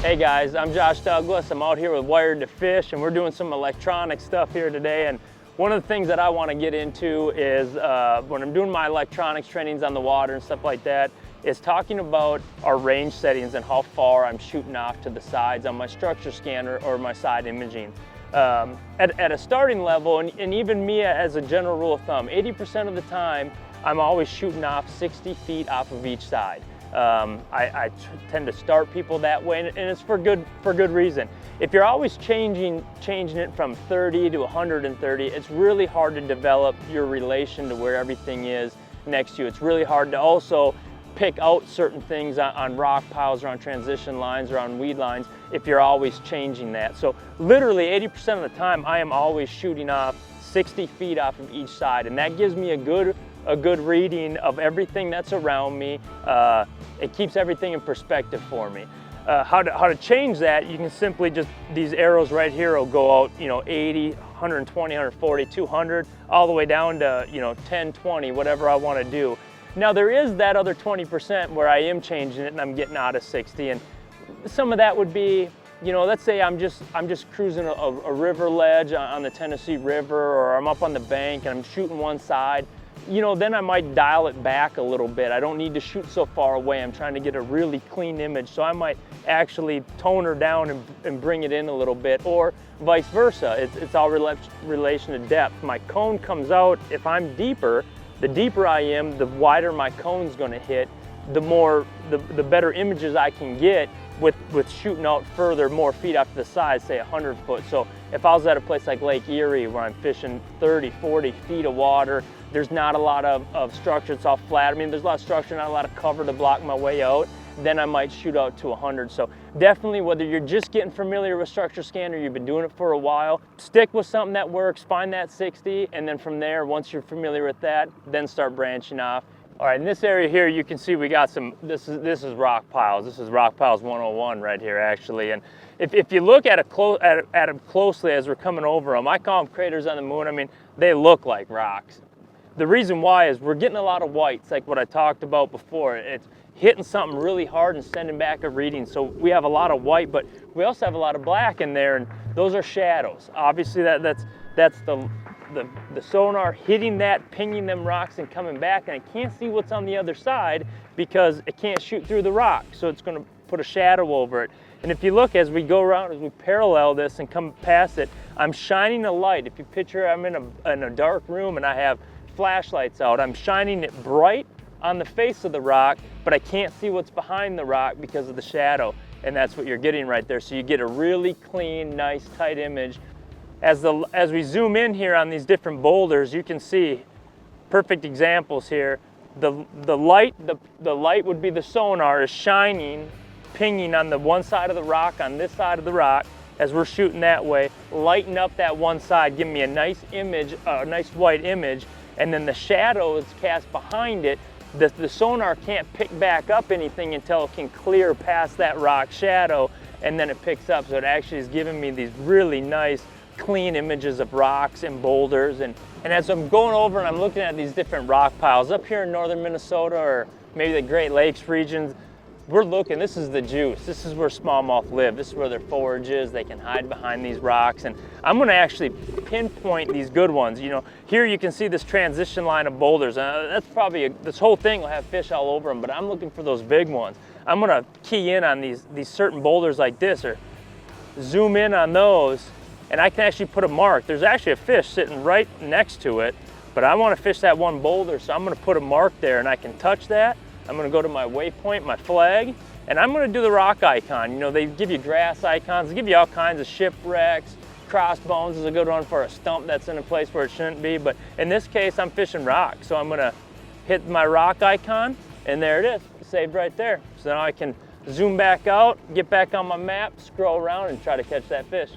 Hey guys, I'm Josh Douglas. I'm out here with Wired to Fish, and we're doing some electronic stuff here today. And one of the things that I want to get into is when I'm doing my electronics trainings on the water and stuff like that, is talking about our range settings and how far I'm shooting off to the sides on my structure scanner or my side imaging. At a starting level, and even me as a general rule of thumb, 80% of the time, I'm always shooting off 60 feet off of each side. I tend to start people that way, and it's for good reason. If you're always changing it from 30 to 130, it's really hard to develop your relation to where everything is next to you. It's really hard to also pick out certain things on rock piles or on transition lines or on weed lines if you're always changing that. So literally 80% of the time, I am always shooting off 60 feet off of each side, and that gives me a good reading of everything that's around me. It keeps everything in perspective for me. How to change that, you can simply just, these arrows right here will go out, 80, 120, 140, 200, all the way down to, 10, 20, whatever I want to do. Now there is that other 20% where I am changing it and I'm getting out of 60, and some of that would be, let's say I'm just cruising a river ledge on the Tennessee River, or I'm up on the bank and I'm shooting one side. Then I might dial it back a little bit. I don't need to shoot so far away. I'm trying to get a really clean image, so I might actually tone her down and bring it in a little bit, or vice versa. It's all relation to depth. My cone comes out, if I'm deeper, the deeper I am, the wider my cone's gonna hit, the better images I can get with shooting out further, more feet off to the side, say 100 foot. So if I was at a place like Lake Erie where I'm fishing 30, 40 feet of water, there's not a lot of structure, it's all flat. I mean, there's a lot of structure, not a lot of cover to block my way out, then I might shoot out to 100. So definitely, whether you're just getting familiar with structure scanner, you've been doing it for a while, stick with something that works, find that 60, and then from there, once you're familiar with that, then start branching off. All right, in this area here, you can see we got some, this is rock piles. This is rock piles 101 right here, actually. And if you look at them closely as we're coming over them, I call them craters on the moon. I mean, they look like rocks. The reason why is we're getting a lot of whites, like what I talked about before. It's hitting something really hard and sending back a reading. So we have a lot of white, but we also have a lot of black in there, and those are shadows. Obviously, that's the sonar hitting that, pinging them rocks and coming back, and I can't see what's on the other side because it can't shoot through the rock, so it's going to put a shadow over it. And if you look as we go around, as we parallel this and come past it, I'm shining a light. If you picture I'm in a dark room and I have flashlights out, I'm shining it bright on the face of the rock, but I can't see what's behind the rock because of the shadow, and that's what you're getting right there. So you get a really clean, nice, tight image. As we zoom in here on these different boulders, you can see perfect examples here. The light would be the sonar is shining, pinging on the one side of the rock, on this side of the rock, as we're shooting that way, lighten up that one side, giving me a nice image, a nice white image, and then the shadow is cast behind it. The sonar can't pick back up anything until it can clear past that rock shadow, and then it picks up. So it actually is giving me these really nice, clean images of rocks and boulders. And as I'm going over and I'm looking at these different rock piles up here in northern Minnesota, or maybe the Great Lakes regions, we're looking, this is the juice. This is where smallmouth live. This is where their forage is. They can hide behind these rocks. And I'm gonna actually pinpoint these good ones. Here you can see this transition line of boulders. That's probably, this whole thing will have fish all over them, but I'm looking for those big ones. I'm gonna key in on these certain boulders like this, or zoom in on those, and I can actually put a mark. There's actually a fish sitting right next to it, but I wanna fish that one boulder, so I'm gonna put a mark there, and I can touch that. I'm gonna go to my waypoint, my flag, and I'm gonna do the rock icon. They give you grass icons, they give you all kinds of shipwrecks, crossbones is a good one for a stump that's in a place where it shouldn't be, but in this case, I'm fishing rock, so I'm gonna hit my rock icon, and there it is, saved right there. So now I can zoom back out, get back on my map, scroll around, and try to catch that fish.